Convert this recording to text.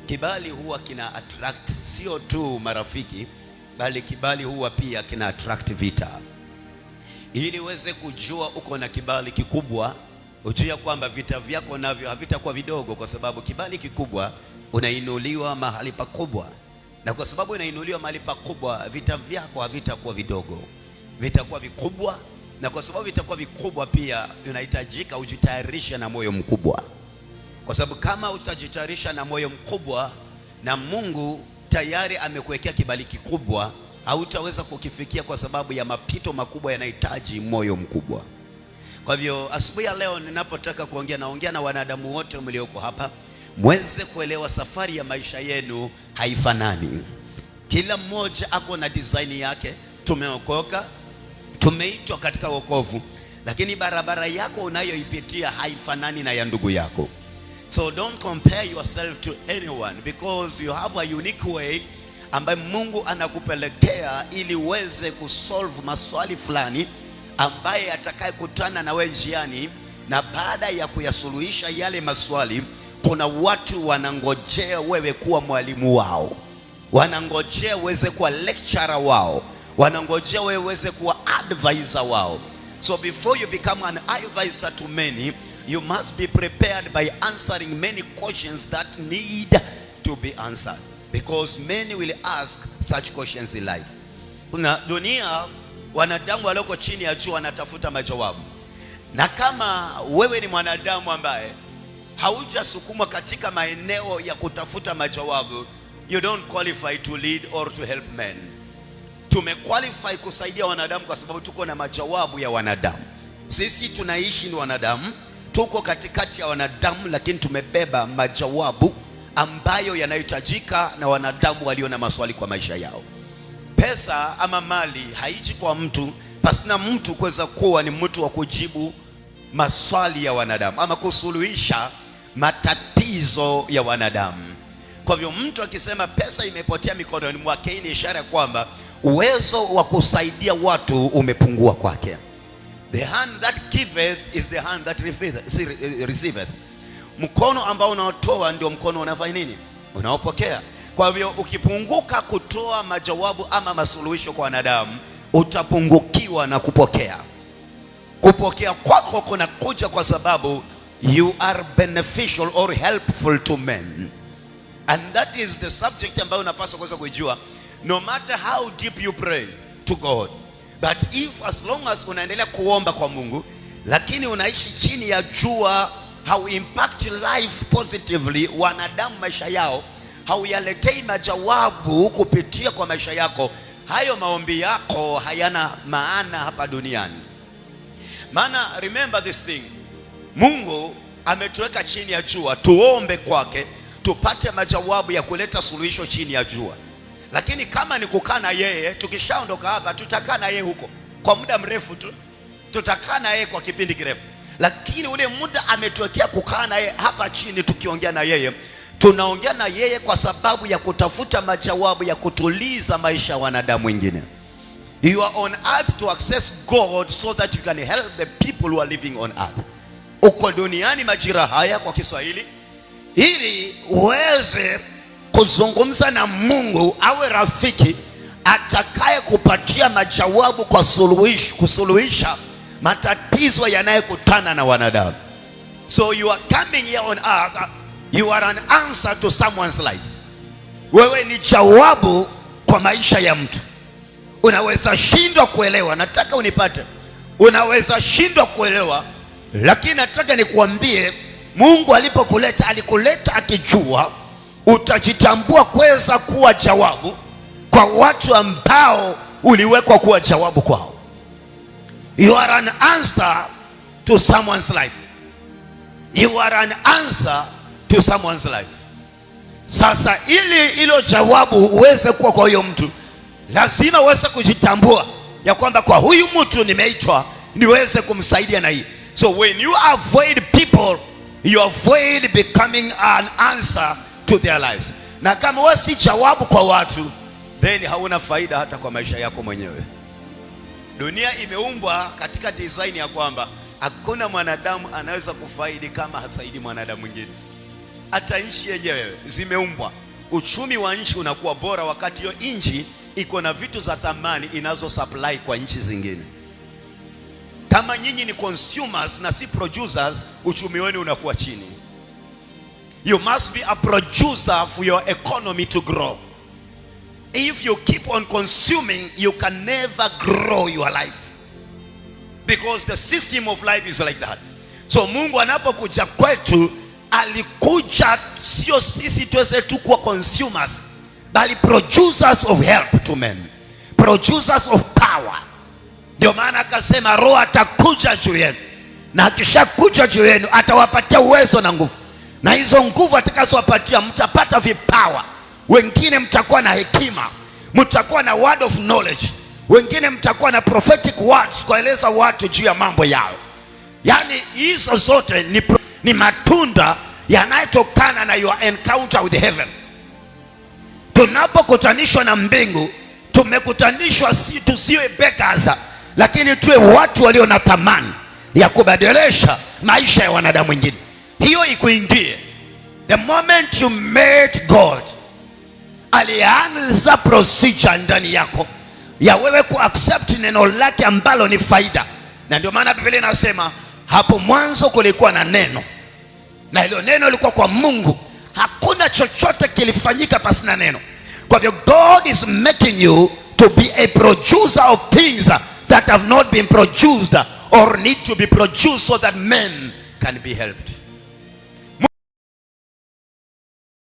Kibali huwa kina attract sio tu marafiki, bali kibali huwa pia kina attract vita. Ili uweze kujua uko na kibali kikubwa, ujue kwamba vita vyako navyo havitakuwa vidogo, kwa sababu kibali kikubwa unainuliwa mahali pakubwa. Na kwa sababu unainuliwa mahali pakubwa, vita vyako havitakuwa vidogo, vitakuwa vikubwa. Na kwa sababu vitakuwa vikubwa, pia unahitajika ujitayarishe na moyo mkubwa. Kwa sababu kama utajitayarisha na moyo mkubwa, na Mungu tayari amekuwekea kibali kikubwa, hautaweza kukifikia, kwa sababu ya mapito makubwa yanahitaji moyo mkubwa. Kwa hivyo asubuhi ya leo ninapotaka kuongea, naongea na wanadamu wote mlioko hapa, mweze kuelewa safari ya maisha yenu haifanani. Kila mmoja ako na design yake. Tumeokoka, tumeitwa katika wokovu, lakini barabara yako unayoipitia haifanani na ya ndugu yako. So don't compare yourself to anyone, because you have a unique way ambaye Mungu anakupelekea ili uweze kusolve maswali fulani ambaye atakayekutana na wewe njiani, na baada ya kuyasuluhisha yale maswali, kuna watu wanangojea wewe kuwa mwalimu wao, wanangojea uweze kuwa lecturer wao, wanangojea wewe uweze kuwa advisor wao. So before you become an advisor to many, you must be prepared by answering many questions that need to be answered, because many will ask such questions in life. Kuna dunia, wanadamu walioko chini ya jua wanatafuta majawabu. Na kama wewe ni mwanadamu ambaye haujasukumwa katika maeneo ya kutafuta majawabu, you don't qualify to lead or to help men. Tumequalify kusaidia wanadamu kwa sababu tuko na majawabu ya wanadamu. Sisi tunaishi ni wanadamu, tuko katikati ya wanadamu, lakini tumebeba majawabu ambayo yanahitajika na wanadamu walio na maswali kwa maisha yao. Pesa ama mali haiji kwa mtu pasina mtu kuweza kuwa ni mtu wa kujibu maswali ya wanadamu ama kusuluhisha matatizo ya wanadamu. Kwa hivyo mtu akisema pesa imepotea mikononi mwake, ni ishara kwamba uwezo wa kusaidia watu umepungua kwake. The hand that giveth is the hand that receiveth. Mkono ambao unaotoa ndio mkono unafanya nini? Unaopokea. Kwa hivyo ukipunguka kutoa majawabu ama masuluhisho kwa wanadamu, utapungukiwa na kupokea. Kupokea kwako kuna kuja kwa sababu you are beneficial or helpful to men. And that is the subject ambayo unapaswa kuweza kujua. No matter how deep you pray to God, but if as long as unaendelea kuomba kwa Mungu, lakini unaishi chini ya jua, how impact life positively, wanadamu maisha yao, hauyaletei majawabu kupitia kwa maisha yako, hayo maombi yako hayana maana hapa duniani. Maana remember this thing, Mungu ametuweka chini ya jua tuombe kwake, tupate majawabu ya kuleta suluhisho chini ya jua. Lakini kama ni kukaa na yeye, tukishaondoka hapa tutakaa na yeye huko kwa muda mrefu tu, tutakaa na yeye kwa kipindi kirefu. Lakini ule muda ametuwekea kukaa na yeye hapa chini, tukiongea na yeye, tunaongea na yeye kwa sababu ya kutafuta majawabu ya kutuliza maisha ya wanadamu wengine. You are on earth to access God so that you can help the people who are living on earth. Uko duniani majira haya kwa Kiswahili ili uweze kuzungumza na Mungu, awe rafiki atakaye kupatia majawabu kwa kusuluhisha matatizo yanayokutana na wanadamu. So you are coming here on earth, you are an answer to someone's life. Wewe ni jawabu kwa maisha ya mtu. Unaweza shindwa kuelewa, nataka unipate. Unaweza shindwa kuelewa, lakini nataka nikuambie, Mungu alipokuleta, alikuleta akijua utajitambua kuweza kuwa jawabu kwa watu ambao uliwekwa kuwa jawabu kwao. You are an answer to someone's life. You are an answer to someone's life. Sasa ili ilo jawabu uweze kuwa kwa huyo mtu, lazima uweze kujitambua ya kwamba kwa huyu mtu nimeitwa niweze kumsaidia na hii. So when you avoid people, you avoid becoming an answer to their lives. Na kama wewe si jawabu kwa watu, then hauna faida hata kwa maisha yako mwenyewe. Dunia imeumbwa katika design ya kwamba hakuna mwanadamu anaweza kufaidi kama hasaidi mwanadamu mwingine. hata nchi yenyewe zimeumbwa. Uchumi wa nchi unakuwa bora wakati hiyo nchi iko na vitu za thamani inazo supply kwa nchi zingine. Kama nyinyi ni consumers na si producers, uchumi wenu unakuwa chini. You must be a producer for your economy to grow. If you keep on consuming, you can never grow your life, because the system of life is like that. So Mungu anapokuja kwetu, alikuja sio sisi tuweze tu kuwa consumers, bali producers of help to men, producers of power. Ndio maana akasema Roho atakuja juu yenu, na akishakuja juu yenu atawapatia uwezo na nguvu, na hizo nguvu atakazowapatia mtapata vipawa. Wengine mtakuwa na hekima, mtakuwa na word of knowledge, wengine mtakuwa na prophetic words kueleza watu juu ya mambo yao. Yani hizo zote ni matunda yanayotokana na your encounter with heaven. Tunapokutanishwa na mbingu, tumekutanishwa si tusiwe beggars, lakini tuwe watu walio na thamani ya kubadilisha maisha ya wanadamu wengine. Hiyo ikuingie. The moment you met God, alianza procedure ndani yako ya wewe ku accept neno lake ambalo ni faida. Na ndio maana Biblia inasema hapo mwanzo kulikuwa na neno, na hilo neno lilikuwa kwa Mungu. Hakuna chochote kilifanyika pasina neno. Kwa hivyo God is making you to be a producer of things that have not been produced or need to be produced so that men can be helped.